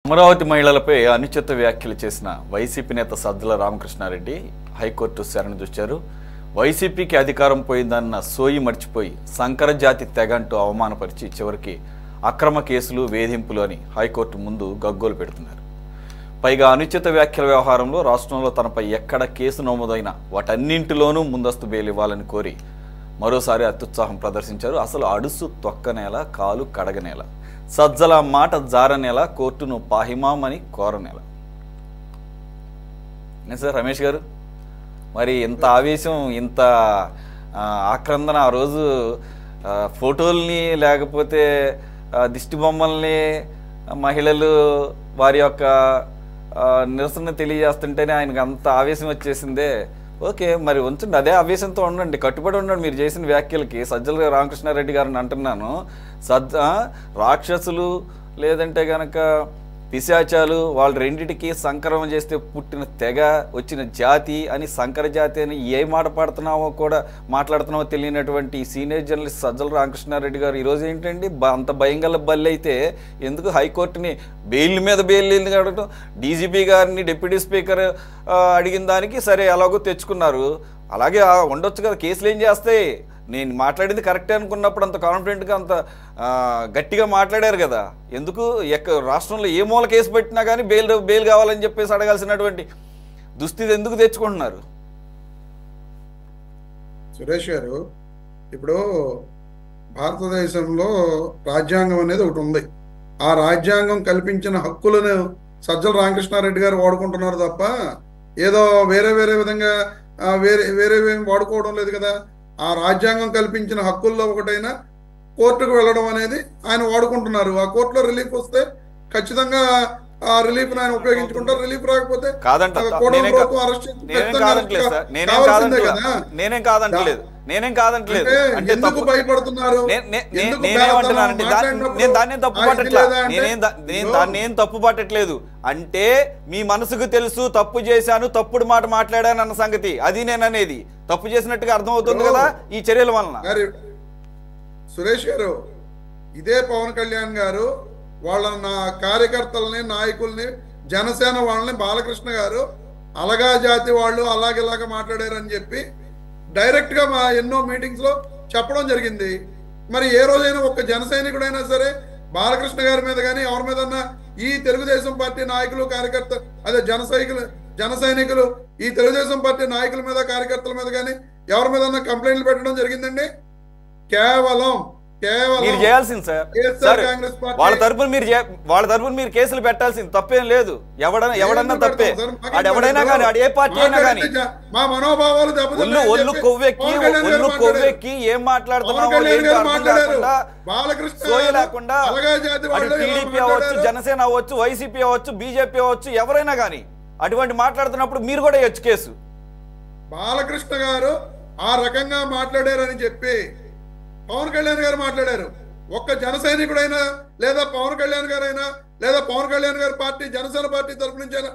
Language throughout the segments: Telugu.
అమరావతి మహిళలపై అనుచిత వ్యాఖ్యలు చేసిన వైసీపీ నేత సజ్జల రామకృష్ణారెడ్డి హైకోర్టు శరణుజొచ్చారు. వైసీపీకి అధికారం పోయిందన్న సోయి మర్చిపోయి సంకర జాతి తెగంటూ అవమానపరిచి చివరికి అక్రమ కేసులు వేధింపులు అని హైకోర్టు ముందు గగ్గోలు పెడుతున్నారు. పైగా అనుచిత వ్యాఖ్యల వ్యవహారంలో రాష్ట్రంలో తనపై ఎక్కడ కేసు నమోదైనా వాటన్నింటిలోనూ ముందస్తు బెయిల్ ఇవ్వాలని కోరి మరోసారి అత్యుత్సాహం ప్రదర్శించారు. అసలు అడుసు తొక్కనేల, కాలు కడగనేల, సజ్జల మాట జారనేల, కోర్టును పాహిమామని కోరనేల. సార్ రమేష్ గారు, మరి ఇంత ఆవేశం, ఇంత ఆక్రందన ఆ రోజు ఫోటోల్ని లేకపోతే దిష్టి బొమ్మల్ని మహిళలు వారి యొక్క నిరసన తెలియజేస్తుంటేనే ఆయనకు అంత ఆవేశం వచ్చేసిందే. ఓకే, మరి ఉంచండి, అదే ఆవేశంతో ఉండండి, కట్టుబడి ఉండండి మీరు చేసిన వ్యాఖ్యలకి. సజ్జల రామకృష్ణారెడ్డి గారిని అంటున్నాను, రాక్షసులు లేదంటే గనక పిశాచాలు వాళ్ళు రెండిటికి సంకరం చేస్తే పుట్టిన తెగ, వచ్చిన జాతి అని, సంకర జాతి అని ఏ మాట మాట్లాడుతున్నావో తెలియనటువంటి సీనియర్ జర్నలిస్ట్ సజ్జల రామకృష్ణారెడ్డి గారు ఈరోజు ఏంటండి అంత భయంగల బల్లి అయితే ఎందుకు హైకోర్టుని బెయిల్ మీద బెయిల్ అడగడం, డీజీపీ గారిని డిప్యూటీ స్పీకర్ అడిగిన దానికి సరే ఎలాగో తెచ్చుకున్నారు. అలాగే ఉండొచ్చు కదా, కేసులు ఏం చేస్తాయి? నేను మాట్లాడింది కరెక్టే అనుకున్నప్పుడు అంత కాన్ఫిడెంట్గా అంత గట్టిగా మాట్లాడారు కదా. ఎందుకు రాష్ట్రంలో ఏ మూల కేసు పెట్టినా కానీ బెయిల్ కావాలని చెప్పేసి అడగాల్సినటువంటి దుస్థితి ఎందుకు తెచ్చుకుంటున్నారు? సురేష్ గారు, ఇప్పుడు భారతదేశంలో రాజ్యాంగం అనేది ఒకటి ఉంది. ఆ రాజ్యాంగం కల్పించిన హక్కులను సజ్జల రామకృష్ణారెడ్డి గారు వాడుకుంటున్నారు తప్ప ఏదో వేరే విధంగా వేరే వాడుకోవడం లేదు కదా. ఆ రాజ్యాంగం కల్పించిన హక్కుల్లో ఒకటైనా కోర్టుకు వెళ్ళడం అనేది ఆయన వాడుకుంటున్నారు. ఆ కోర్టులో రిలీఫ్ వస్తే ఖచ్చితంగా ఆ రిలీఫ్ ఆయన ఉపయోగించుకుంటారు. రిలీఫ్ రాకపోతే నేనేం కాదంటలేదు. ఎందుకు భయపడుతున్నారు? నేను దాన్ని ఏం తప్పు పట్టట్లేదు. అంటే మీ మనసుకు తెలుసు తప్పు చేశాను, తప్పుడు మాట మాట్లాడాను అన్న సంగతి, అది నేను అనేది తప్పు చేసినట్టుగా అర్థమవుతుంది కదా ఈ చర్యల వలన. సురేష్ గారు, ఇదే పవన్ కళ్యాణ్ గారు వాళ్ళ కార్యకర్తలని, నాయకుల్ని, జనసేన వాళ్ళని బాలకృష్ణ గారు అలగా జాతి వాళ్ళు అలాగేలాగా మాట్లాడారని చెప్పి డైరెక్ట్ గా మా ఎన్నో మీటింగ్స్ లో చెప్పడం జరిగింది. మరి ఏ రోజైనా ఒక్క జన సైనికుడైనా సరే బాలకృష్ణ గారి మీద కానీ ఎవరి మీదన్నా ఈ తెలుగుదేశం పార్టీ నాయకులు, కార్యకర్త అదే జన సైనికులు ఈ తెలుగుదేశం పార్టీ నాయకుల మీద, కార్యకర్తల మీద కానీ ఎవరి మీద కంప్లైంట్లు పెట్టడం జరిగిందండి? కేవలం మీరు చేయాల్సింది సార్, వాళ్ళ తరపున మీరు కేసులు పెట్టాల్సింది, తప్పేం లేదు. ఎవడన్నా తప్పే, ఎవడైనా కానీ, ఏ పార్టీ అయినా కానీ. మా మనోభావాలు ఒళ్ళు కొవ్వెక్కి ఏం మాట్లాడుతున్నామో లేకుండా టీడీపీ అవ్వచ్చు, జనసేన అవ్వచ్చు, వైసీపీ అవ్వచ్చు, బీజేపీ అవ్వచ్చు, ఎవరైనా కానీ అటువంటి మాట్లాడుతున్నప్పుడు మీరు కూడా ఇవ్వచ్చు కేసు. బాలకృష్ణ గారు ఆ రకంగా మాట్లాడారని చెప్పి పవన్ కళ్యాణ్ గారు మాట్లాడారు. ఒక్క జన సైనికుడైనా లేదా పవన్ కళ్యాణ్ గారైనా లేదా పవన్ కళ్యాణ్ గారి పార్టీ, జనసేన పార్టీ తరపు నుంచి అయినా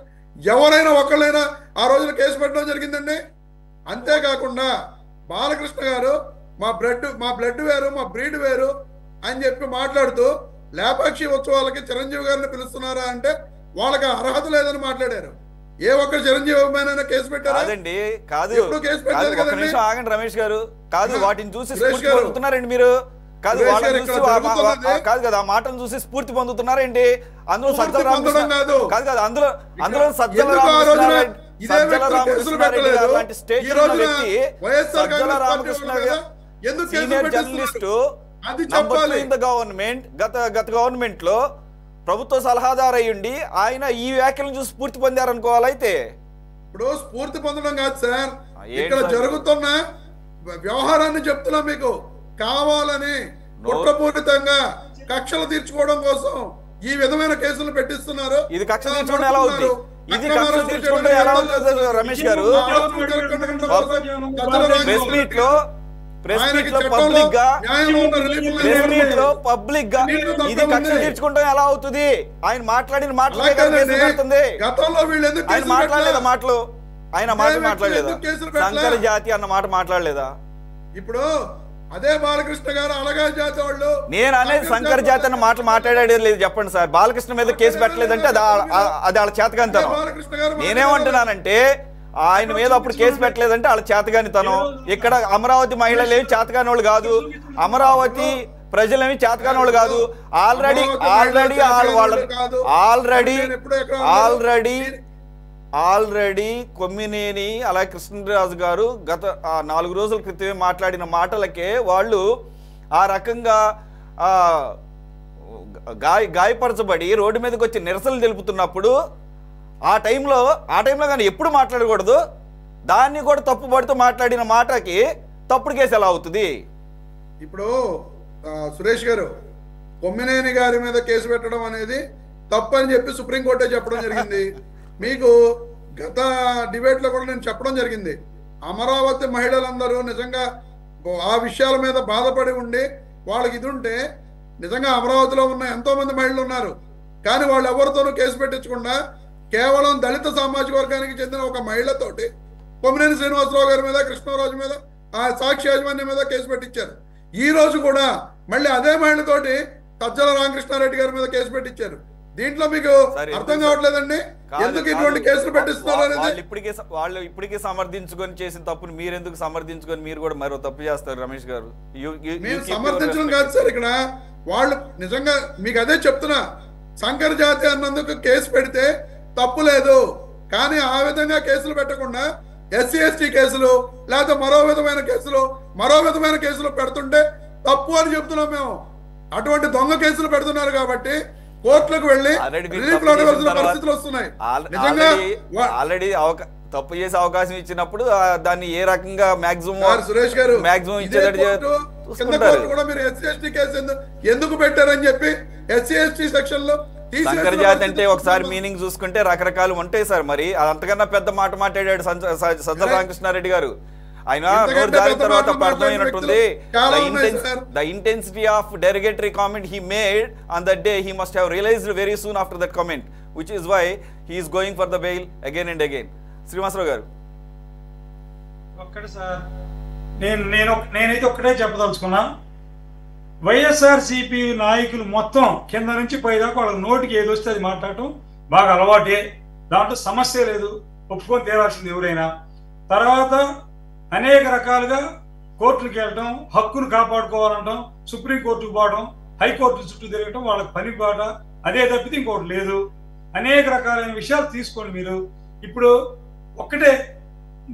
ఎవరైనా ఒక్కళ్ళైనా ఆ రోజున కేసు పెట్టడం జరిగిందండి. అంతేకాకుండా బాలకృష్ణ గారు మా బ్లడ్ వేరు, మా బ్రీడ్ వేరు అని చెప్పి మాట్లాడుతూ లేపాక్షి ఉత్సవాలకి చిరంజీవి గారిని పిలుస్తున్నారా అంటే వాళ్ళకి అర్హత లేదని మాట్లాడారు. ఏ ఒక్క చిరంజీవి పైన కేసు పెట్టారు? కాదు, కేసు పెట్టలేదు కదండి. ఆగండి రమేష్ గారు, కాదు వాటిని చూసి స్ఫూర్తి పొందుతున్నారండి మీరు. కాదు కాదు కదా, ఆ మాటను చూసి స్ఫూర్తి పొందుతున్నారేంటి? అందులో సజ్జల రామకృష్ణ కాదు కదా, అందులో సజ్జల రామకృష్ణారెడ్డి గారు లాంటి స్టేట్ వ్యక్తి, Sajjala Ramakrishna senior journalist, government గత గవర్నమెంట్ లో ప్రభుత్వ సలహాదారు అయ్యుండి ఆయన ఈ వ్యాఖ్యలను చూసి స్ఫూర్తి పొందారనుకోవాలి. అయితే ఇప్పుడు స్ఫూర్తి పొందడం కాదు సార్, ఇక్కడ జరుగుతున్న వ్యవహారాన్ని చెప్తున్నా మీకు. కావాలని కుట్రపూరితంగా కక్షలు తీర్చుకోవడం కోసం ఈ విధమైన కేసులు పెట్టిస్తున్నారు. ఇది కక్ష తీర్చుకోవడం ఎలా అవుతుంది? ఇది కక్ష తీర్చుకోవడం ఎలా అవుతుంది రమేష్ గారు? పబ్లిక్ గా ఇది కక్ష తీర్చుకుంటాం ఎలా అవుతుంది? ఆయన మాట్లాడిన మాటలే ఆయన మాట్లాడలేదా? మాటలు మాట్లాడలేదా? సంకర జాతి అన్న మాట మాట్లాడలేదా? ఇప్పుడు అదే బాలకృష్ణ గారు అలగా జాతి వాళ్ళు నేను అనేది శంకర్ జాతి అన్న మాటలు మాట్లాడేది లేదు. చెప్పండి సార్, బాలకృష్ణ మీద కేసు పెట్టలేదంటే అది వాళ్ళ చేతగానితనం. నేనేమంటున్నానంటే ఆయన మీద అప్పుడు కేసు పెట్టలేదంటే వాళ్ళ చేతగానితనం. ఇక్కడ అమరావతి మహిళలు ఏమి చేతగాని వాళ్ళు కాదు, అమరావతి ప్రజలేమి చేతగాని వాళ్ళు కాదు. ఆల్రెడీ కొమ్మినేని అలాగే కృష్ణరాజు గారు గత 4 రోజుల క్రితమే మాట్లాడిన మాటలకే వాళ్ళు ఆ రకంగా గాయపరచబడి రోడ్డు మీదకి వచ్చి నిరసనలు తెలుపుతున్నప్పుడు ఆ టైంలో కానీ ఎప్పుడు మాట్లాడకూడదు. దాన్ని కూడా తప్పు పడుతూ మాట్లాడిన మాటకి తప్పుడు కేసు ఎలా అవుతుంది? ఇప్పుడు సురేష్ గారు, కొమ్మినేని గారి మీద కేసు పెట్టడం అనేది తప్పని చెప్పి సుప్రీంకోర్టే చెప్పడం జరిగింది. మీకు గత డిబేట్ లో కూడా నేను చెప్పడం జరిగింది. అమరావతి మహిళలందరూ నిజంగా ఆ విషయాల మీద బాధపడి ఉండి వాళ్ళకి ఇది ఉంటే నిజంగా అమరావతిలో ఉన్న ఎంతో మంది మహిళలు ఉన్నారు. కానీ వాళ్ళు ఎవరితోనూ కేసు పెట్టించకుండా కేవలం దళిత సామాజిక వర్గానికి చెందిన ఒక మహిళతోటి కొమ్మినేని శ్రీనివాసరావు గారి మీద, కృష్ణరాజు మీద, ఆ సాక్షి యాజమాన్యం మీద కేసు పెట్టించారు. ఈ రోజు కూడా మళ్ళీ అదే మహిళతోటి సజ్జల రామకృష్ణారెడ్డి గారి మీద కేసు పెట్టించారు. దీంట్లో మీకు అర్థం కావట్లేదండి ఎందుకు ఇటువంటి కేసులు పెట్టిస్తున్నారు అనేది? వాళ్ళు ఇప్పటికీ సమర్థించుకొని చేసిన తప్పుని మీరెందుకు సమర్థించుకొని మీరు కూడా మరో తప్పు చేస్తారు రమేష్ గారు? మీరు సమర్థించడం కాదు సార్, ఇక్కడ వాళ్ళు నిజంగా మీకు అదే చెప్తున్నా, శంకర్ జాతి అన్నందుకు కేసు పెడితే తప్పు లేదు. కానీ ఆ విధంగా కేసులు పెట్టకుండా ఎస్సీ ఎస్టీ కేసులు లేకపోతే మరో విధమైన కేసులు పెడుతుంటే తప్పు అని చెప్తున్నాం మేము. అటువంటి దొంగ కేసులు పెడుతున్నారు కాబట్టి కోర్టులకు వెళ్ళి రిలీఫ్ అడగాల్సిన పరిస్థితులు వస్తున్నాయి. ఆల్రెడీ తప్పు చేసే అవకాశం ఇచ్చినప్పుడు దాన్ని ఏ రకంగా మాక్సిమం సురేష్ గారు ఇచ్చేటట్టు కూడా మీరు ఎస్సీ ఎస్టీ కేసు ఎందుకు పెట్టారని చెప్పి ఎస్సీ ఎస్టీ సెక్షన్ లో శంకర్ జాతి అంటే ఒకసారి మీనింగ్ చూసుకుంటే రకరకాలు ఉంటాయి సార్. మరి అంతకన్నా పెద్ద మాట మాట్లాడాడు సజ్జల రామకృష్ణారెడ్డి గారు. ఆయన నోరు జారిన తర్వాత అర్థమైనట్టుంది. The intensity of derogatory comment he made on that day, he must have realized very soon after that comment, which is why he is going for the bail again and again. Srinivasarao గారు, ఒక్కటి సార్, నేనైతే ఒక్కటే చెప్పదలుచుకున్నా. వైఎస్ఆర్సీపీ నాయకులు మొత్తం కింద నుంచి పైదాకా వాళ్ళ నోటికి ఏది వస్తే అది మాట్లాడటం బాగా అలవాటే. దాంట్లో సమస్య లేదు, ఒప్పుకొని తీరాల్సింది ఎవరైనా. తర్వాత అనేక రకాలుగా కోర్టులకు వెళ్ళటం, హక్కును కాపాడుకోవాలంటాం, సుప్రీంకోర్టుకు పోవడం, హైకోర్టు చుట్టూ తిరగటం వాళ్ళకి పని బాట, అదే తప్పితే ఇంకోటి లేదు. అనేక రకాలైన విషయాలు తీసుకోండి మీరు. ఇప్పుడు ఒక్కటే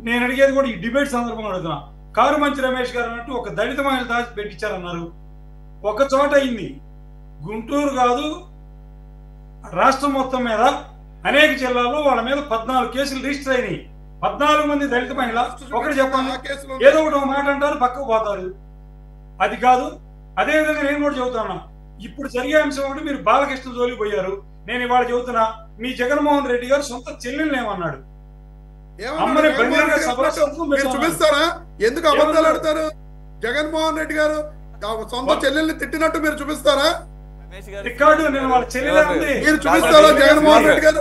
నేను అడిగేది కూడా ఈ డిబేట్ సందర్భంగా అడుగుతున్నా. కారుమంచి రమేష్ గారు అన్నట్టు ఒక దళిత మహిళ దాచి పెట్టించారన్నారు. ఒక చోట అయింది, గుంటూరు కాదు రాష్ట్రం మొత్తం మీద అనేక జిల్లాల్లో వాళ్ళ మీద 14 కేసులు రిజిస్టర్ అయినాయి. 14 మంది దళిత మహిళ. ఒకటి చెప్పండి, ఏదో ఒకటి మాట అంటారు, పక్కకు పోతారు. అది కాదు. అదేవిధంగా నేను కూడా చెబుతున్నా, ఇప్పుడు జరిగే అంశం ఒకటి, మీరు బాలకృష్ణ జోలికి పోయారు. నేను ఇవాళ చెబుతున్నా, మీ జగన్మోహన్ రెడ్డి గారు సొంత చెల్లెల్ని ఏమన్నాడు? చూపిస్తారా? ఎందుకు అబద్ధాలు ఆడతారు? జగన్మోహన్ రెడ్డి గారు సొంత చెల్లెల్ని తిట్టినట్టు మీరు చూపిస్తారా? రికార్డు నేను వాళ్ళ చెల్లెలే ఉంది. మీరు చూపిస్తారా? జగన్మోహన్ రెడ్డి గారు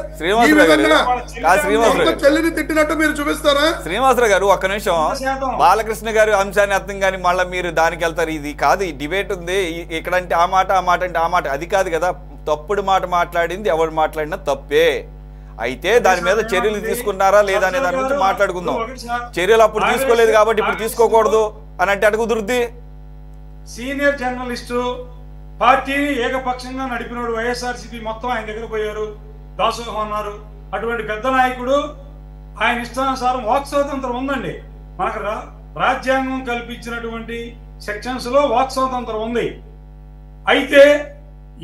చెల్లిని తిట్టినట్టు మీరు చూపిస్తారా? శ్రీనివాసరావు గారు, ఒక్క నిమిషం. బాలకృష్ణ గారు అంశాన్ని అర్థం కానీ మళ్ళీ మీరు దానికి వెళ్తారు. ఇది కాదు, ఈ డిబేట్ ఉంది. ఇక్కడంటే ఆ మాట, ఆ మాట అంటే ఆ మాట, అది కాదు కదా. తప్పుడు మాట మాట్లాడింది ఎవరు మాట్లాడినా తప్పే. అయితే దాని మీద చర్యలు తీసుకున్నారా లేదా అనే దాని గురించి మాట్లాడుకుందాం. చర్యలు అప్పుడు తీసుకోలేదు కాబట్టి ఇప్పుడు తీసుకోకూడదు అని అంటే అటు కుదురుద్ది. సీనియర్ జర్నలిస్టు పార్టీని ఏకపక్షంగా నడిపినోడు వైఎస్ఆర్సీపీ మొత్తం ఆయన దగ్గర పోయారు, దాసోహం అన్నారు. అటువంటి పెద్ద నాయకుడు ఆయన ఇష్టానుసారం వాక్ స్వాతంత్రం ఉందండి. మనకు రాజ్యాంగం కల్పించినటువంటి సెక్షన్స్ లో వాక్ స్వాతంత్రం ఉంది. అయితే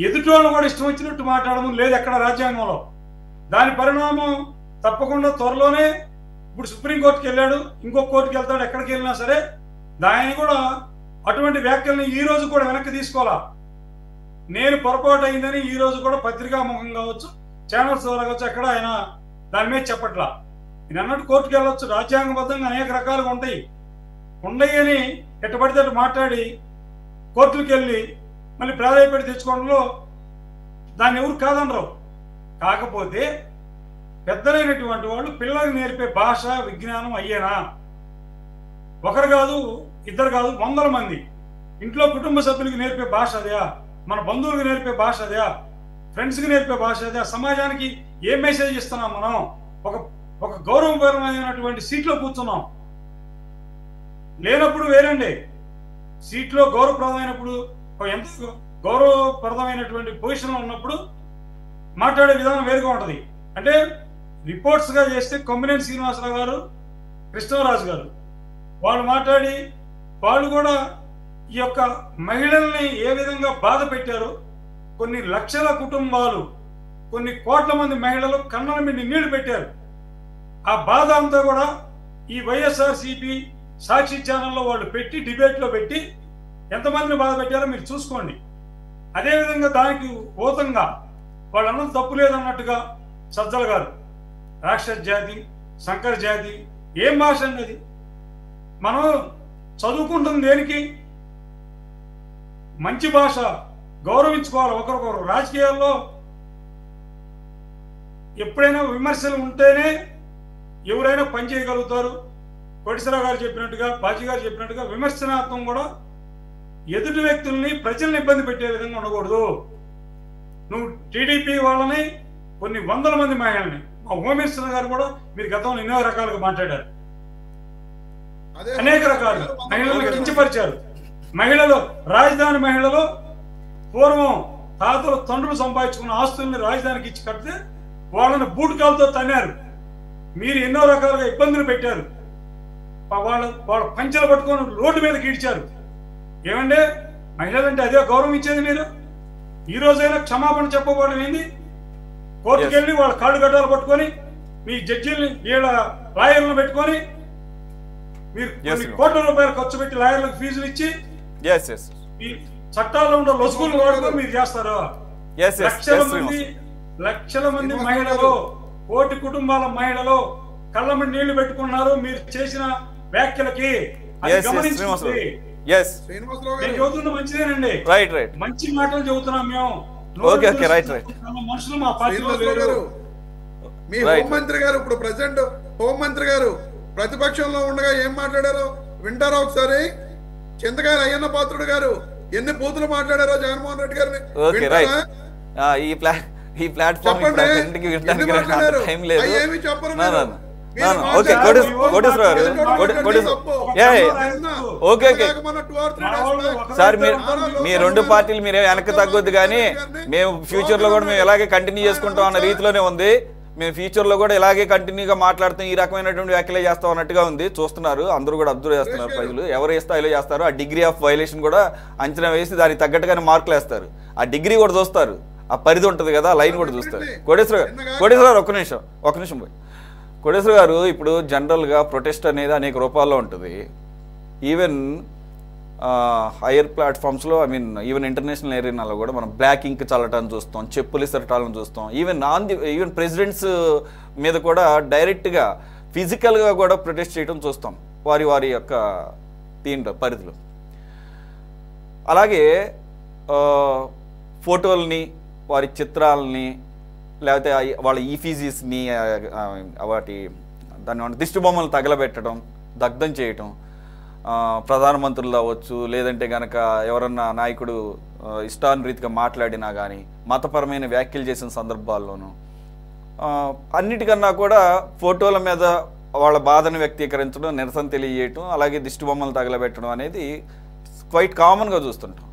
ఎదుటోళ్ళు కూడా ఇష్టం వచ్చినట్టు మాట్లాడడం లేదు ఎక్కడ రాజ్యాంగంలో. దాని పరిణామం తప్పకుండా త్వరలోనే ఇప్పుడు సుప్రీంకోర్టుకి వెళ్ళాడు, ఇంకొక కోర్టుకి వెళ్తాడు. ఎక్కడికి వెళ్ళినా సరే దాన్ని కూడా అటువంటి వ్యాఖ్యల్ని ఈ రోజు కూడా వెనక్కి తీసుకోవాలా. నేను పొరపాటు అయిందని ఈ రోజు కూడా పత్రికాముఖం కావచ్చు, ఛానల్స్ ద్వారా కావచ్చు, ఎక్కడ ఆయన దాని మీద చెప్పట్లా. నేను అన్నట్టు కోర్టుకు వెళ్ళొచ్చు, రాజ్యాంగబద్ధంగా అనేక రకాలుగా ఉండయి అని ఎట్టబడితే మాట్లాడి కోర్టులకు వెళ్ళి మళ్ళీ ప్రాధాన్యపడి తెచ్చుకోవడంలో దాన్ని ఎవరు కాదనరు. కాకపోతే పెద్దలైనటువంటి వాళ్ళు పిల్లలకు నేర్పే భాష విజ్ఞానం అయ్యేనా? ఒకరు కాదు, ఇద్దరు కాదు, 100 మంది ఇంట్లో కుటుంబ సభ్యులకి నేర్పే భాష అదే, మన బంధువులకు నేర్పే భాష అదే, ఫ్రెండ్స్కి నేర్పే భాష అదే, సమాజానికి ఏ మెసేజ్ ఇస్తున్నాం మనం? ఒక గౌరవపరమైనటువంటి సీట్లో కూర్చున్నాం. లేనప్పుడు వేరండి, సీట్లో గౌరవప్రదమైనప్పుడు, ఎంత గౌరవప్రదమైనటువంటి పొజిషన్లో ఉన్నప్పుడు మాట్లాడే విధానం వేరుగా ఉంటుంది. అంటే రిపోర్ట్స్గా చేస్తే కొమ్మినేని శ్రీనివాసరావు గారు, కృష్ణరాజు గారు వాళ్ళు మాట్లాడి, వాళ్ళు కూడా ఈ యొక్క మహిళల్ని ఏ విధంగా బాధ పెట్టారో, కొన్ని లక్షల కుటుంబాలు, కొన్ని కోట్ల మంది మహిళలు కన్నుల మీద నీళ్లు పెట్టారు. ఆ బాధ అంతా కూడా ఈ వైఎస్ఆర్సీపీ సాక్షి ఛానల్లో వాళ్ళు పెట్టి, డిబేట్లో పెట్టి ఎంతమందిని బాధ పెట్టారో మీరు చూసుకోండి. అదేవిధంగా దానికి ఓతంగా వాళ్ళన్నది తప్పు లేదన్నట్టుగా సజ్జల గారు రాక్షస జాతి, శంకర జాతి, ఏం భాష అండి అది? మనం చదువుకుంటుంది దేనికి? మంచి భాష, గౌరవించుకోవాలి ఒకరికొకరు. రాజకీయాల్లో ఎప్పుడైనా విమర్శలు ఉంటేనే ఎవరైనా పని చేయగలుగుతారు. కోటేశ్వరరావు గారు చెప్పినట్టుగా, బాజీ గారు చెప్పినట్టుగా విమర్శనాత్మకం కూడా ఎదుటి వ్యక్తుల్ని, ప్రజల్ని ఇబ్బంది పెట్టే విధంగా ఉండకూడదు. నువ్వు టీడీపీ వాళ్ళని, కొన్ని వందల మంది మహిళల్ని, మా హోమ్ మినిస్టర్ గారు కూడా మీరు గతంలో ఎన్నో రకాలుగా మాట్లాడారు, అనేక రకాలుగా మహిళలను కించపరిచారు. మహిళలు, రాజధాని మహిళలు పూర్వం తాతలు తండ్రులు సంపాదించుకున్న ఆస్తుల్ని రాజధానికి ఇచ్చి కడితే వాళ్ళని బూటకాలతో తన్నారు. మీరు ఎన్నో రకాలుగా ఇబ్బందులు పెట్టారు. వాళ్ళ పంచెలు పట్టుకొని రోడ్డు మీద గీడ్చారు. ఏమంటే మహిళలంటే అదే గౌరవం ఇచ్చేది మీరు? ఈ రోజైనా క్షమాపణ చెప్పబోవడం ఏంది? కోర్టుకు వెళ్ళి వాళ్ళ కాళ్ళు గడ్డాలు పట్టుకొని, మీ జడ్జీలని, వీళ్ళ లాయర్లను పెట్టుకొని, మీరు కొన్ని కోట్ల రూపాయలు ఖర్చు పెట్టి లాయర్లకు ఫీజులు ఇచ్చి ఈ చట్టాల్లో ఉండే లొసుగులు వాడుకొని మీరు చేస్తారు. లక్షల మంది మహిళలు, కోటి కుటుంబాల మహిళలు కళ్ళ మీద నీళ్లు పెట్టుకున్నారు మీరు చేసిన వ్యాఖ్యలకి. చదువుతున్న మంచిదేనండి, మంచి మాటలు చదువుతున్నాం మేము. మనుషులు మా పార్టీలో లేరు. మీ హోంమంత్రి గారు, ఇప్పుడు ప్రెసిడెంట్ హోంమంత్రి గారు ప్రతిపక్షంలో ఉండగా ఏం మాట్లాడారో వింటారా ఒకసారి? చింతకాయల అయ్యన్న పాత్రుడు గారు ఎన్ని బూతులు మాట్లాడారో జగన్మోహన్ రెడ్డి గారిని ఈ ప్లాట్ఫామ్ ఏమి చెప్పరు. సార్ మీ రెండు పార్టీలు మీరే వెనక్కి తగ్గొద్దు, కానీ మేము ఫ్యూచర్ లో కూడా మేము ఇలాగే కంటిన్యూ చేసుకుంటాం అన్న రీతిలోనే ఉంది. మేము ఫ్యూచర్ లో కూడా ఇలాగే కంటిన్యూగా మాట్లాడుతాం, ఈ రకమైనటువంటి వ్యాఖ్యలే చేస్తాం అన్నట్టుగా ఉంది. చూస్తున్నారు, అందరూ కూడా అబ్జర్వ్ చేస్తున్నారు ప్రజలు. ఎవరు ఏ స్థాయిలో చేస్తారు, ఆ డిగ్రీ ఆఫ్ వైలేషన్ కూడా అంచనా వేసి దానికి తగ్గట్టుగానే మార్కులు వేస్తారు. ఆ డిగ్రీ కూడా చూస్తారు, ఆ పరిధి ఉంటుంది కదా, లైన్ కూడా చూస్తారు. కోటేశ్వర గారు ఒక్క నిమిషం పోయి. కోటేశ్వర గారు, ఇప్పుడు జనరల్గా ప్రొటెస్ట్ అనేది అనేక రూపాల్లో ఉంటుంది. ఈవెన్ హైయర్ ప్లాట్ఫామ్స్లో, ఈవెన్ ఇంటర్నేషనల్ ఏరియాలో కూడా మనం బ్లాక్ ఇంక్ చల్లటాన్ని చూస్తాం, చెప్పులు ఇసరటాలను చూస్తాం. ఈవెన్ ప్రెసిడెంట్స్ మీద కూడా డైరెక్ట్గా ఫిజికల్గా కూడా ప్రొటెస్ట్ చేయడం చూస్తాం వారి యొక్క దీంట్లో పరిధిలో. అలాగే ఫోటోల్ని, వారి చిత్రాలని, లేకపోతే వాళ్ళ ఈఫీజీస్ని, దాన్ని దిష్టి బొమ్మలు తగలబెట్టడం, దగ్ధం చేయటం, ప్రధానమంత్రులు అవ్వచ్చు, లేదంటే కనుక ఎవరన్నా నాయకుడు ఇష్టానురీతిగా మాట్లాడినా కానీ, మతపరమైన వ్యాఖ్యలు చేసిన సందర్భాల్లోనూ, అన్నిటికన్నా కూడా ఫోటోల మీద వాళ్ళ బాధను వ్యక్తీకరించడం, నిరసన తెలియజేయటం, అలాగే దిష్టి బొమ్మలు తగలబెట్టడం అనేది క్వైట్ కామన్గా చూస్తుంటాం.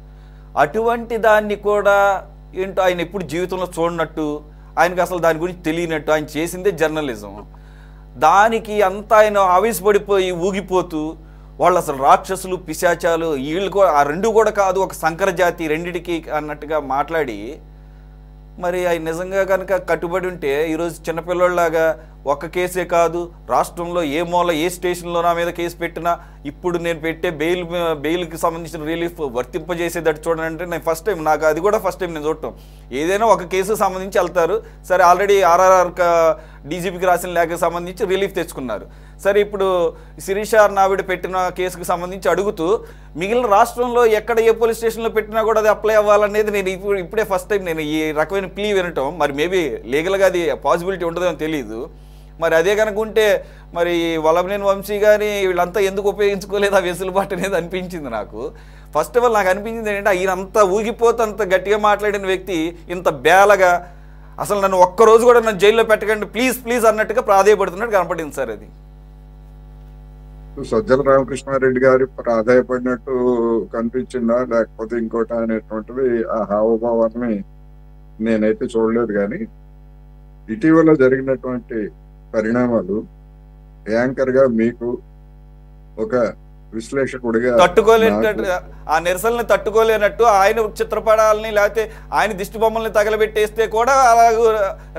అటువంటి దాన్ని కూడా ఏంటో ఆయన ఎప్పుడు జీవితంలో చూడనట్టు, ఆయనకు అసలు దాని గురించి తెలియనట్టు, ఆయన చేసిందే జర్నలిజం, దానికి అంతా ఆయన ఆవేశపడిపోయి ఊగిపోతూ వాళ్ళు అసలు రాక్షసులు, పిశాచాలు, వీళ్ళు ఆ రెండు కూడా కాదు, ఒక సంకర జాతి రెండిటికి అన్నట్టుగా మాట్లాడి, మరి ఆయన నిజంగా కనుక కట్టుబడి ఉంటే ఈరోజు చిన్నపిల్లలాగా ఒక్క కేసే కాదు, రాష్ట్రంలో ఏ మూల ఏ స్టేషన్లో నా మీద కేసు పెట్టినా ఇప్పుడు నేను పెట్టే బెయిల్కి సంబంధించిన రిలీఫ్ వర్తింపజేసేటట్టు చూడండి. నేను ఫస్ట్ టైం, నాకు అది కూడా ఫస్ట్ టైం నేను చూడటం. ఏదైనా ఒక కేసుకు సంబంధించి వెళ్తారు, సరే ఆల్రెడీ ఆర్ఆర్ఆర్ డీజీపీకి రాసిన లేఖకు సంబంధించి రిలీఫ్ తెచ్చుకున్నారు. సరే ఇప్పుడు శిరీష నావిడ పెట్టిన కేసుకు సంబంధించి అడుగుతూ మిగిలిన రాష్ట్రంలో ఎక్కడ ఏ పోలీస్ స్టేషన్లో పెట్టినా కూడా అది అప్లై అవ్వాలనేది నేను ఇప్పుడే ఫస్ట్ టైం నేను ఈ రకమైన ప్లీ వినటం. మరి మేబీ లీగల్గా అది పాసిబిలిటీ ఉంటుందో తెలియదు. మరి అదే కనుక ఉంటే మరి వల్లభనేని వంశీ కానీ వీళ్ళంతా ఎందుకు ఉపయోగించుకోలేదు ఆ వెసులుబాటు అనేది అనిపించింది నాకు. ఫస్ట్ ఆఫ్ ఆల్ నాకు అనిపించింది ఏంటంటే ఈయన అంత ఊగిపోతూ అంత గట్టిగా మాట్లాడిన వ్యక్తి ఇంత బేలగా అసలు నన్ను ఒక్కరోజు కూడా నన్ను జైల్లో పెట్టకండి ప్లీజ్ ప్లీజ్ అన్నట్టుగా ప్రాధాయపడుతున్నట్టు కనపడింది సార్ అది. సజ్జల రామకృష్ణారెడ్డి గారి ప్రాధాయపడినట్టు కనిపించిందా లేకపోతే ఇంకోటి అనేటువంటిది ఆ హావభావాన్ని నేనైతే చూడలేదు. కానీ ఇటీవల జరిగినటువంటి పరిణామాలు యాంకర్ గా మీకు ఒక విశ్లేషకుడిగా తట్టుకోలేనట్టు ఆ నిరసనని తట్టుకోలేనట్టు ఆయన చిత్రపటాలని లేకపోతే ఆయన దిష్టి బొమ్మల్ని తగలబెట్టేస్తే కూడా అలా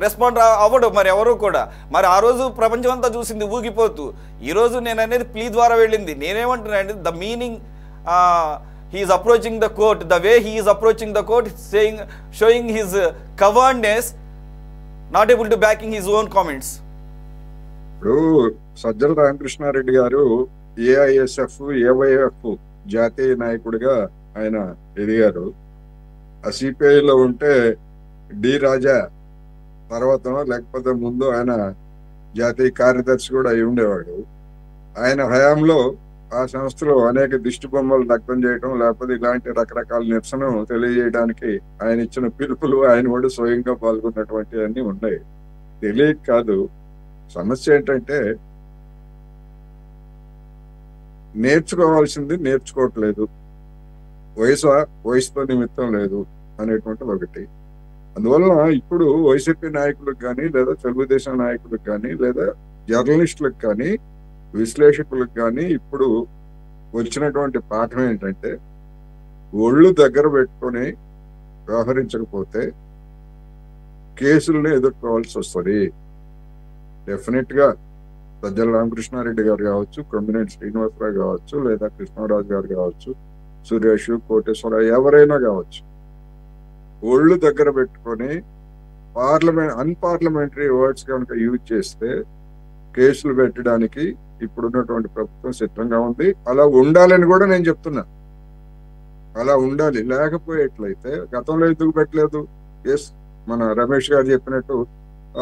రెస్పాండ్ అవ్వడు మరి ఎవరు కూడా. మరి ఆ రోజు ప్రపంచం అంతా చూసింది ఊగిపోతూ. ఈరోజు నేను అనేది ప్లీ ద్వారా వెళ్ళింది. నేనేమంటున్నా అంటే the meaning he is approaching the court, the way he is approaching the court saying showing his cowardness, not able to backing his own comments. ఇప్పుడు సజ్జల రామకృష్ణారెడ్డి గారు ఏఐఎస్ఎఫ్ ఏవైఎఫ్ జాతీయ నాయకుడిగా ఆయన ఎదిగారు. ఆ సిపిఐలో ఉంటే డి రాజా తర్వాత లేకపోతే ముందు ఆయన జాతీయ కార్యదర్శి కూడా అయి ఉండేవాడు. ఆయన హయాంలో ఆ సంస్థలో అనేక దిష్టి బొమ్మలు దగ్ధం చేయడం లేకపోతే ఇలాంటి రకరకాల నిరసన తెలియజేయడానికి ఆయన ఇచ్చిన పిలుపులు ఆయన కూడా స్వయంగా పాల్గొన్నటువంటి అన్ని ఉన్నాయి. తెలియక కాదు. సమస్య ఏంటంటే నేర్చుకోవాల్సింది నేర్చుకోవట్లేదు, వయసుతో నిమిత్తం లేదు అనేటువంటిది ఒకటి. అందువల్ల ఇప్పుడు వైసీపీ నాయకులకు కానీ లేదా తెలుగుదేశం నాయకులకు కానీ లేదా జర్నలిస్టులకు కానీ విశ్లేషకులకు కానీ ఇప్పుడు వచ్చినటువంటి పాఠం ఏంటంటే ఒళ్ళు దగ్గర పెట్టుకొని వ్యవహరించకపోతే కేసులను ఎదుర్కోవాల్సి వస్తుంది. డెఫినెట్ గా సజ్జల రామకృష్ణారెడ్డి గారు కావచ్చు, కొమ్మినేని శ్రీనివాసరావు కావచ్చు, లేదా కృష్ణరాజు గారు కావచ్చు, సురేష్, కోటేశ్వరరావు ఎవరైనా కావచ్చు, ఒళ్ళు దగ్గర పెట్టుకొని అన్పార్లమెంటరీ వర్డ్స్ కనుక యూజ్ చేస్తే కేసులు పెట్టడానికి ఇప్పుడున్నటువంటి ప్రభుత్వం సిద్ధంగా ఉంది. అలా ఉండాలని కూడా నేను చెప్తున్నా. అలా ఉండాలి. లేకపోయేట్లయితే గతంలో ఎందుకు పెట్టలేదు? ఎస్, మన రమేష్ గారు చెప్పినట్టు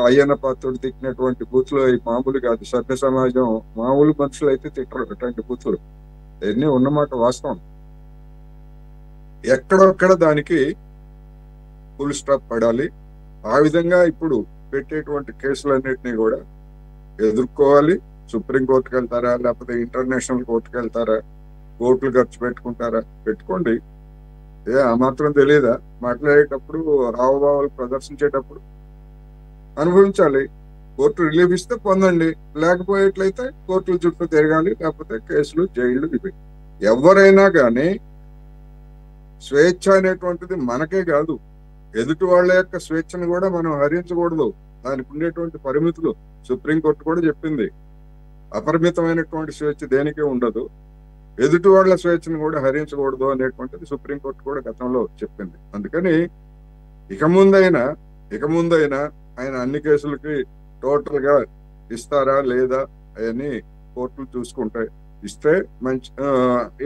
అయ్యన్న పాత్రుడు తిట్టినటువంటి బూత్లు మామూలు కాదు. సభ్య సమాజం మామూలు మనుషులు అయితే తిట్టరు అటువంటి బూత్లు. ఎన్ని ఉన్నమాట వాస్తవం. ఎక్కడొక్కడ దానికి ఫుల్ స్టాప్ పడాలి. ఆ విధంగా ఇప్పుడు పెట్టేటువంటి కేసులన్నింటినీ కూడా ఎదుర్కోవాలి. సుప్రీంకోర్టుకు వెళ్తారా లేకపోతే ఇంటర్నేషనల్ కోర్టుకు వెళ్తారా, కోర్టులు ఖర్చు పెట్టుకుంటారా, పెట్టుకోండి. ఆ మాత్రం తెలియదా? మాట్లాడేటప్పుడు హావభావాలు ప్రదర్శించేటప్పుడు అనుభవించాలి. కోర్టు రిలీఫ్ ఇస్తే పొందండి, లేకపోయేట్లయితే కోర్టుల చుట్టూ తిరగాలి, లేకపోతే కేసులు, జైళ్లు. ఇవి ఎవరైనా కానీ స్వేచ్ఛ అనేటువంటిది మనకే కాదు, ఎదుటి వాళ్ళ యొక్క స్వేచ్ఛను కూడా మనం హరించకూడదు. దానికి ఉండేటువంటి పరిమితులు సుప్రీంకోర్టు కూడా చెప్పింది. అపరిమితమైనటువంటి స్వేచ్ఛ దేనికే ఉండదు, ఎదుటి వాళ్ళ స్వేచ్ఛను కూడా హరించకూడదు అనేటువంటిది సుప్రీంకోర్టు కూడా గతంలో చెప్పింది. అందుకని ఇక ముందైనా ఆయన అన్ని కేసులకి టోటల్ గా ఇస్తారా లేదా అవన్నీ కోర్టులు చూసుకుంటాయి. ఇస్తే మంచి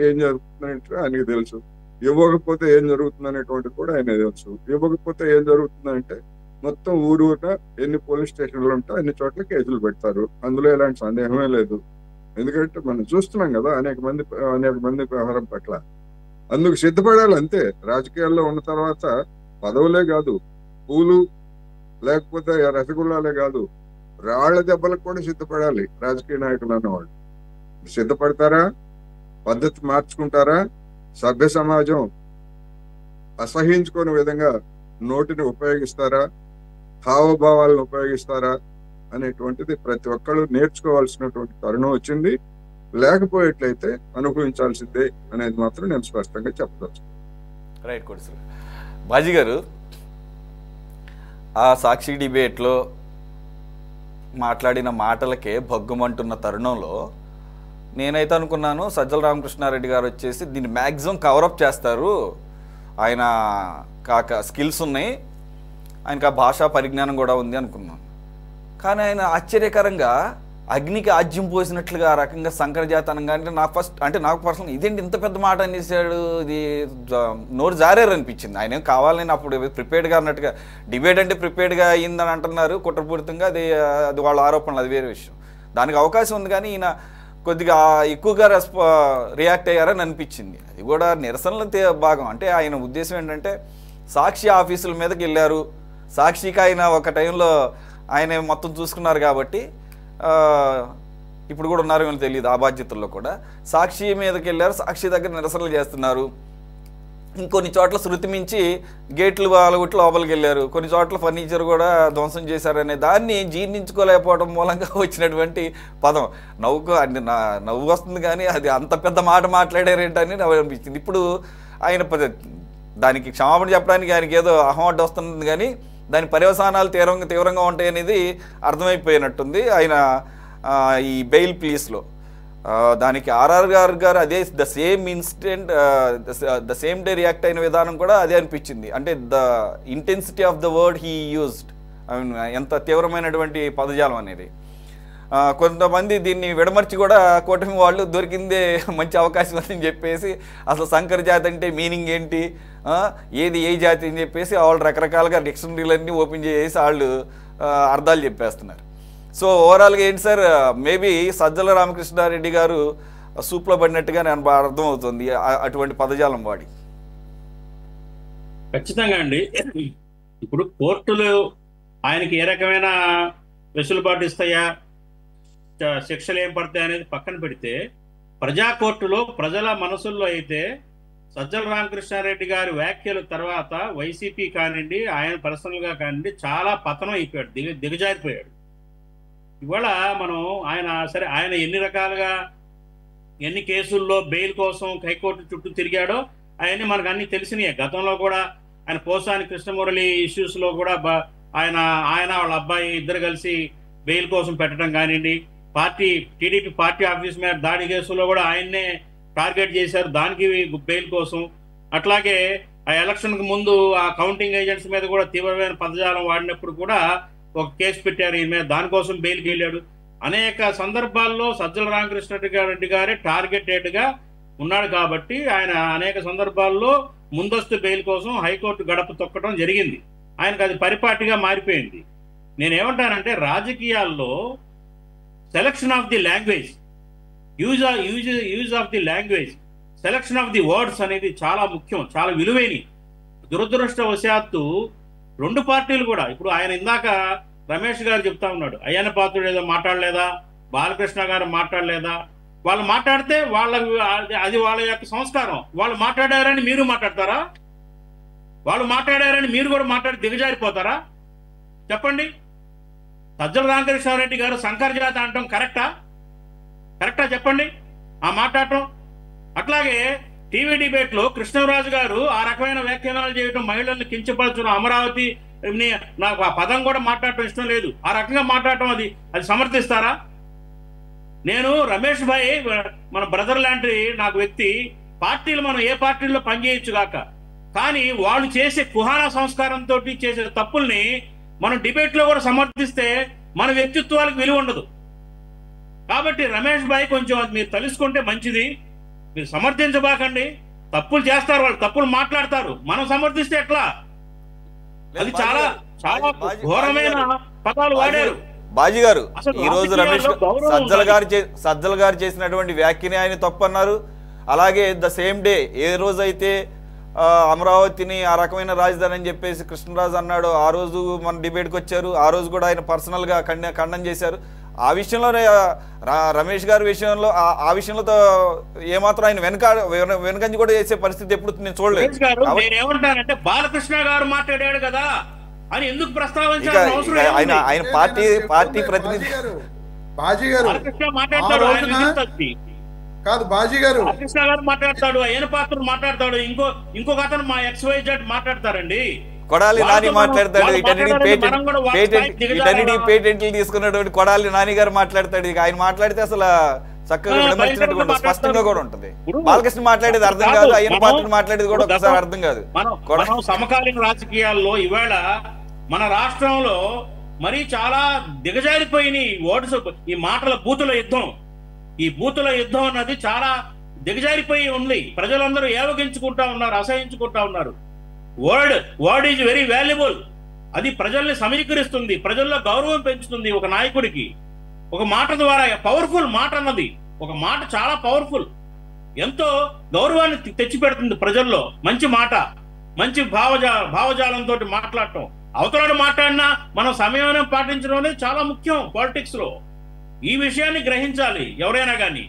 ఏం జరుగుతుందంటే ఆయనకి తెలుసు, ఇవ్వకపోతే ఏం జరుగుతుంది అనేటువంటిది కూడా ఆయన తెలుసు. ఇవ్వకపోతే ఏం జరుగుతుందంటే మొత్తం ఊరూట ఎన్ని పోలీస్ స్టేషన్లు ఉంటే అన్ని చోట్ల కేసులు పెడతారు. అందులో ఎలాంటి సందేహమే లేదు. ఎందుకంటే మనం చూస్తున్నాం కదా అనేక మంది వ్యవహారం పట్ల. అందుకు సిద్ధపడాలి అంతే. రాజకీయాల్లో ఉన్న తర్వాత పదవులే కాదు, పూలు లేకపోతే రసగుల్లాలే కాదు, రాళ్ల దెబ్బలకు కూడా సిద్ధపడాలి రాజకీయ నాయకులు అన్నవాళ్ళు. సిద్ధపడతారా? పద్ధతి మార్చుకుంటారా? సభ్య సమాజం అసహించుకునే విధంగా నోటిని ఉపయోగిస్తారా, హావభావాలను ఉపయోగిస్తారా అనేటువంటిది ప్రతి ఒక్కళ్ళు నేర్చుకోవాల్సినటువంటి తరుణం వచ్చింది. లేకపోయేట్లయితే అనుభవించాల్సిందే అనేది మాత్రం నేను స్పష్టంగా చెప్పవచ్చు. రైట్ కోటి సార్. బాజీ గారు, ఆ సాక్షి డిబేట్లో మాట్లాడిన మాటలకే భగ్గుమంటున్న తరుణంలో నేనైతే అనుకున్నాను సజ్జల రామకృష్ణారెడ్డి గారు వచ్చేసి దీన్ని మ్యాక్సిమం కవరప్ చేస్తారు, ఆయన కాక స్కిల్స్ ఉన్నాయి, ఆయనకు ఆ భాషా పరిజ్ఞానం కూడా ఉంది అనుకున్నాను. కానీ ఆయన ఆశ్చర్యకరంగా అగ్నికి ఆజ్యం పోసినట్లుగా ఆ రకంగా సంకరజాతనంగా అంటే నాకు పర్సనల్ ఇదేంటి ఇంత పెద్ద మాట అనేసాడు, ఇది నోరు జారేరు అనిపించింది. ఆయన కావాలని అప్పుడు ప్రిపేర్డ్గా అన్నట్టుగా డిబేట్ అంటే ప్రిపేర్డ్గా అయ్యిందని అంటున్నారు కుట్రపూరితంగా. అది వాళ్ళ ఆరోపణలు, అది వేరే విషయం. దానికి అవకాశం ఉంది. కానీ ఈయన కొద్దిగా ఎక్కువగా రియాక్ట్ అయ్యారని అనిపించింది. అది కూడా నిరసనల భాగం. అంటే ఆయన ఉద్దేశం ఏంటంటే సాక్షి ఆఫీసుల మీదకి వెళ్ళారు, సాక్షికి ఆయన ఒక టైంలో ఆయన మొత్తం చూసుకున్నారు కాబట్టి ఇప్పుడు కూడా ఉన్నారేమో తెలియదు ఆ బాధ్యతల్లో కూడా. సాక్షి మీదకి వెళ్ళారు, సాక్షి దగ్గర నిరసనలు చేస్తున్నారు. ఇంకొన్ని చోట్ల శృతి మించి గేట్లు వాళ్ళగొట్టి లోపలికి వెళ్ళారు, కొన్ని చోట్ల ఫర్నిచర్ కూడా ధ్వంసం చేశారనే దాన్ని జీర్ణించుకోలేకపోవడం మూలంగా వచ్చినటువంటి పదం. నవ్వు వస్తుంది కానీ అది అంత పెద్ద మాట మాట్లాడారేంటని నాకు అనిపించింది. ఇప్పుడు ఆయన దానికి క్షమాపణ చెప్పడానికి ఆయనకి ఏదో అహమడ్డ వస్తుంది కానీ దాని పర్యవసానాలు తీవ్రంగా ఉంటాయి అనేది అర్థమైపోయినట్టుంది ఆయన ఈ బెయిల్ ప్లీస్లో. దానికి ఆర్ఆర్ గారు అదే the same instant the same day react అయిన విధానం కూడా అదే అనిపించింది. అంటే the intensity of the word he used, I mean ఎంత తీవ్రమైనటువంటి పదజాలం అనేది. కొంతమంది దీన్ని విడమర్చి కూడా కూటమి వాళ్ళు దొరికిందే మంచి అవకాశం అని చెప్పేసి అసలు సంకర జాతి అంటే మీనింగ్ ఏంటి, ఏది ఏ జాతి అని చెప్పేసి వాళ్ళు రకరకాలుగా డిక్షనరీలన్నీ ఓపెన్ చేసి వాళ్ళు అర్థాలు చెప్పేస్తున్నారు. సో ఓవరాల్గా ఏంటి సార్, మేబీ సజ్జల రామకృష్ణారెడ్డి గారు సూప్లో పడినట్టుగా నాకు అర్థమవుతుంది అటువంటి పదజాలం వాడి. ఖచ్చితంగా అండి. ఇప్పుడు కోర్టులు ఆయనకి ఏ రకమైన వెసులుబాటు ఇస్తాయా, శిక్షలు ఏం పడతాయి అనేది పక్కన పెడితే, ప్రజా కోర్టులో ప్రజల మనసుల్లో అయితే సజ్జల రామకృష్ణారెడ్డి గారి వ్యాఖ్యల తర్వాత వైసీపీ కానివ్వండి, ఆయన పర్సనల్గా కానివ్వండి చాలా పతనం అయిపోయాడు, దిగజారిపోయాడు. ఇవాళ మనం ఆయన ఎన్ని రకాలుగా ఎన్ని కేసుల్లో బెయిల్ కోసం హైకోర్టు చుట్టూ తిరిగాడో అవన్నీ మనకు అన్ని తెలిసినాయి. గతంలో కూడా ఆయన పోసాని కృష్ణమురళి ఇష్యూస్లో కూడా ఆయన వాళ్ళ అబ్బాయి ఇద్దరు కలిసి బెయిల్ కోసం పెట్టడం కానివ్వండి, టీడీపీ పార్టీ ఆఫీస్ మీద దాడి కేసులో కూడా ఆయన్నే టార్గెట్ చేశారు దానికి బెయిల్ కోసం. అట్లాగే ఆ ఎలక్షన్కు ముందు ఆ కౌంటింగ్ ఏజెంట్స్ మీద కూడా తీవ్రమైన పదజాలం వాడినప్పుడు కూడా ఒక కేసు పెట్టారు ఈయన మీద, దానికోసం బెయిల్కి వెళ్ళాడు. అనేక సందర్భాల్లో సజ్జల రామకృష్ణారెడ్డి గారే టార్గెటెడ్గా ఉన్నాడు కాబట్టి ఆయన అనేక సందర్భాల్లో ముందస్తు బెయిల్ కోసం హైకోర్టు గడప తొక్కడం జరిగింది. ఆయనకు అది పరిపాటిగా మారిపోయింది. నేనేమంటానంటే రాజకీయాల్లో selection of the language, use of the language, selection of the words అనేది చాలా ముఖ్యం, చాలా విలువైనవి. దురదృష్టవశాత్తు రెండు పార్టీలు కూడా, ఇప్పుడు ఆయన ఇందాక రమేష్ గారు చెప్తా ఉన్నాడు, అయ్యన్న పాత్రుడు ఏదో మాట్లాడలేదా, బాలకృష్ణ గారు మాట్లాడలేదా, వాళ్ళు మాట్లాడితే అది వాళ్ళ యొక్క సంస్కారం. వాళ్ళు మాట్లాడారని మీరు మాట్లాడతారా? వాళ్ళు మాట్లాడారని మీరు కూడా మాట్లాడి దిగజారిపోతారా? చెప్పండి. సజ్జల రామకృష్ణారెడ్డి గారు సంకర జాతి అంటాం కరెక్టా చెప్పండి ఆ మాట్లాడటం? అట్లాగే టీవీ డిబేట్లో కృష్ణరాజు గారు ఆ రకమైన వ్యాఖ్యానాలు చేయడం, మహిళల్ని కించపరచడం, అమరావతి నాకు ఆ పదం కూడా మాట్లాడటం ఇష్టం లేదు, ఆ రకంగా మాట్లాడటం అది సమర్థిస్తారా? నేను రమేష్ భాయ్ మన బ్రదర్ లాంటి నాకు వ్యక్తి, పార్టీలు మనం ఏ పార్టీల్లో పనిచేయచ్చు కాక, కానీ వాళ్ళు చేసే కుహానా సంస్కారంతో చేసే తప్పుల్ని మనం డిబేట్లో కూడా సమర్థిస్తే మన వ్యక్తిత్వాలకు విలువ ఉండదు. కాబట్టి రమేష్ భాయ్ కొంచెం అది మీరు తెలుసుకుంటే మంచిది. మీరు సమర్థించబాకండి. తప్పులు చేస్తారు, వాళ్ళు తప్పులు మాట్లాడతారు, మనం సమర్థిస్తే ఎట్లా? అది చాలా చాలా ఘోరమైన పదాలు వాడారు. బాజీ గారు ఈ రోజు రమేష్ సజ్జల గారు చేసినటువంటి వ్యాఖ్యని ఆయన తప్పు అన్నారు. అలాగే ద సేమ్ డే ఏ రోజైతే అమరావతిని ఆ రకమైన రాజధాని అని చెప్పేసి కృష్ణరాజు అన్నాడు, ఆ రోజు మన డిబేట్కి వచ్చారు, ఆ రోజు కూడా ఆయన పర్సనల్గా ఖండన చేశారు. ఆ విషయంలో రమేష్ గారి విషయంలో ఆ విషయంలో ఏమాత్రం ఆయన వెనకంజి కూడా చేసే పరిస్థితి ఎప్పుడు నేను చూడలేదు. నేనేమంటానంటే బాలకృష్ణ గారు మాట్లాడాడు కదా అని ఎందుకు ప్రస్తావించారు? ఆయన పార్టీ ప్రతినిధి బాజీ గారు కాదు, బాజీ గారు కృష్ణ గారు మాట్లాడతాడు, అయ్యన పాత్రుడు మాట్లాడతాడు, ఇంకొక అతను మా XYZ మాట్లాడతారండి. కొడాలి నాని మాట్లాడతాడు, పేటెంట్లు తీసుకున్నటువంటి కొడాలి నాని గారు మాట్లాడతాడు. ఇక ఆయన మాట్లాడితే అసలు చక్కగా విడమర్చినట్టు స్పష్టంగా కూడా ఉంటది. బాలకృష్ణ మాట్లాడేది అర్థం కాదు, అయ్యన పాత్రుడు మాట్లాడేది కూడా ఒకసారి అర్థం కాదు. మనం సమకాలీన రాజకీయాల్లో ఇవాళ మన రాష్ట్రంలో మరీ చాలా దిగజారిపోయిన ఈ మాటల బూతుల యుద్ధం, ఈ బూతుల యుద్ధం అన్నది చాలా దిగజారిపోయి ఉంది. ప్రజలందరూ ఏవగించుకుంటా ఉన్నారు, అసహించుకుంటా ఉన్నారు. Word is very valuable. అది ప్రజల్ని సమీకరిస్తుంది, ప్రజల్లో గౌరవం పెంచుతుంది. ఒక నాయకుడికి ఒక మాట ద్వారా, పవర్ఫుల్ మాట అన్నది ఒక మాట చాలా పవర్ఫుల్, ఎంతో గౌరవాన్ని తెచ్చిపెడుతుంది ప్రజల్లో. మంచి మాట, మంచి భావజాలంతో మాట్లాడటం, అవతల మాట్లాడినా మనం సమయం పాటించడం అనేది చాలా ముఖ్యం పాలిటిక్స్ లో. ఈ విషయాన్ని గ్రహించాలి. ఎవరైనా కానీ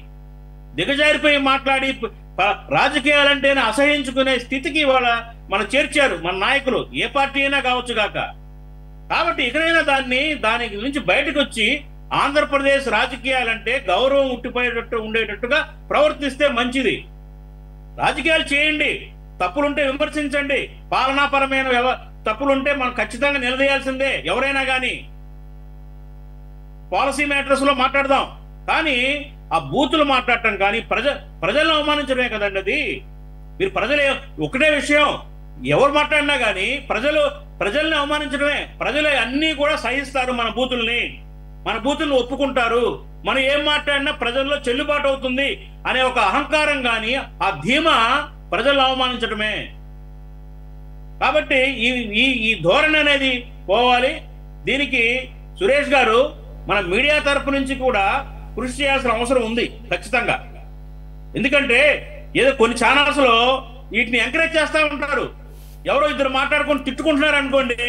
దిగజారిపోయి మాట్లాడి రాజకీయాలంటేనే అసహించుకునే స్థితికి ఇవాళ మనం చేర్చారు మన నాయకులు, ఏ పార్టీ అయినా కావచ్చు కాక. కాబట్టి ఇకనైనా దాని నుంచి బయటకు వచ్చి ఆంధ్రప్రదేశ్ రాజకీయాలంటే గౌరవం ఉట్టిపోయేటట్టు ఉండేటట్టుగా ప్రవర్తిస్తే మంచిది. రాజకీయాలు చేయండి, తప్పులుంటే విమర్శించండి, పాలనాపరమైన తప్పులుంటే మనం ఖచ్చితంగా నిలదీయాల్సిందే. ఎవరైనా కానీ పాలసీ మ్యాటర్స్ లో మాట్లాడదాం, కానీ ఆ బూతులు మాట్లాడటం కానీ ప్రజలను అవమానించడమే కదండి అది. మీరు ఒకటే విషయం, ఎవరు మాట్లాడినా కానీ ప్రజల్ని అవమానించడమే. ప్రజలు అన్నీ కూడా సహిస్తారు, మన బూతుల్ని ఒప్పుకుంటారు. మనం ఏం మాట్లాడినా ప్రజల్లో చెల్లుబాటు అవుతుంది అనే ఒక అహంకారం కానీ ఆ ధీమా ప్రజలను అవమానించడమే. కాబట్టి ఈ ధోరణి అనేది పోవాలి. దీనికి సురేష్ గారు మన మీడియా తరపు నుంచి కూడా కృషి చేయాల్సిన అవసరం ఉంది ఖచ్చితంగా. ఎందుకంటే ఏదో కొన్ని ఛానల్స్ లో వీటిని ఎంకరేజ్ చేస్తూ ఉంటారు. ఎవరో ఇద్దరు మాట్లాడుకొని తిట్టుకుంటున్నారు అనుకోండి,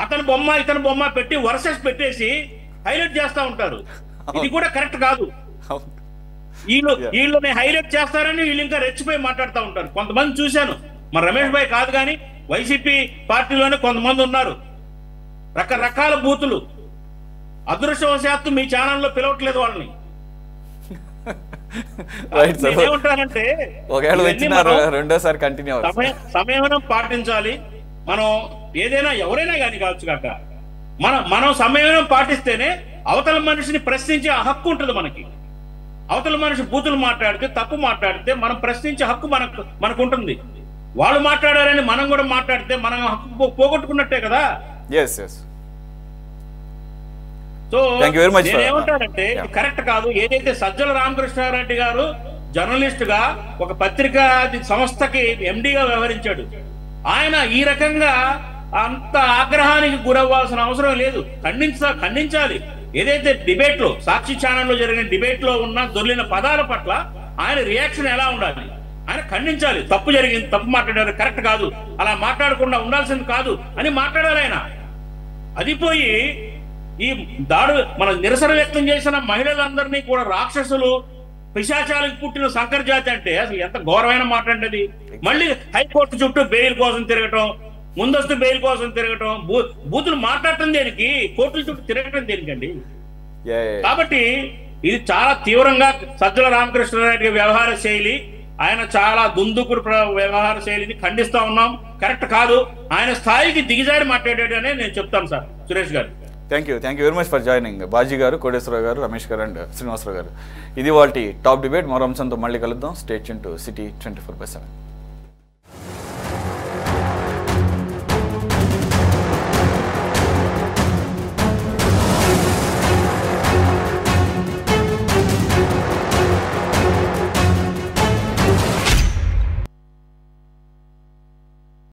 అతని బొమ్మ ఇతని బొమ్మ పెట్టి వర్సెస్ పెట్టేసి హైలైట్ చేస్తూ ఉంటారు. ఇది కూడా కరెక్ట్ కాదు. వీళ్ళని హైలైట్ చేస్తారని వీళ్ళు ఇంకా రెచ్చిపోయి మాట్లాడుతూ ఉంటారు. కొంతమంది చూశాను, మన రమేష్ భాయ్ కాదు కానీ వైసీపీ పార్టీలోనే కొంతమంది ఉన్నారు, రకరకాల బూతులు. అదృష్టవశాత్తు మీ ఛానల్లో పిలవట్లేదు వాళ్ళని. ఏమంటారంటే సంయమనం పాటించాలి. మనం ఏదైనా ఎవరైనా కానీ కావచ్చు కాక మనం సంయమనం పాటిస్తేనే అవతల మనిషిని ప్రశ్నించే హక్కు ఉంటుంది మనకి. అవతల మనిషి బూతులు మాట్లాడితే, తప్పు మాట్లాడితే మనం ప్రశ్నించే హక్కు మనకు ఉంటుంది. వాళ్ళు మాట్లాడారని మనం కూడా మాట్లాడితే మనం హక్కు పోగొట్టుకున్నట్టే కదా. సో నేనేమంటానంటే కరెక్ట్ కాదు. ఏదైతే సజ్జల రామకృష్ణారెడ్డి గారు జర్నలిస్ట్ గా ఒక పత్రికా సంస్థకి ఎండిగా వ్యవహరించాడు, ఆయన ఈ రకంగా అంత ఆగ్రహానికి గురవ్వాల్సిన అవసరం లేదు. ఖండించాలి. ఏదైతే డిబేట్ లో, సాక్షి ఛానల్లో జరిగిన డిబేట్ లో ఉన్న దొర్లిన పదాల పట్ల ఆయన రియాక్షన్ ఎలా ఉండాలి, ఆయన ఖండించాలి. తప్పు జరిగింది, తప్పు మాట్లాడారు, కరెక్ట్ కాదు, అలా మాట్లాడకుండా ఉండాల్సింది కాదు అని మాట్లాడాలి ఆయన. అది పోయి ఈ మన నిరసన వ్యక్తం చేసిన మహిళలందరినీ కూడా రాక్షసులు, పిశాచాలకు పుట్టిన సంకర్ జాతి అంటే అసలు ఎంత ఘోరమైన మాట అంటది. మళ్ళీ హైకోర్టు చుట్టూ బెయిల్ కోసం తిరగటం, ముందస్తు బెయిల్ కోసం తిరగటం, బూతులు మాట్లాడటం దేనికి, కోర్టుల చుట్టూ తిరగటం దేనికండి? కాబట్టి ఇది చాలా తీవ్రంగా సజ్జల రామకృష్ణారెడ్డి వ్యవహార శైలి, ఆయన చాలా దుందుకుడు వ్యవహార శైలిని ఖండిస్తా ఉన్నాం. కరెక్ట్ కాదు. ఆయన స్థాయికి దిగజారి మాట్లాడాడు అనే నేను చెప్తాను sir. Suresh garu thank you very much for joining. Baji garu, Koteswara Rao గారు, రమేష్ గారు అండ్ శ్రీనివాసరావు గారు. ఇది వాళ్ళ టాప్ డిబేట్. మరో అంశంతో మళ్ళీ కలుద్దాం. Stay tune to city 24/7.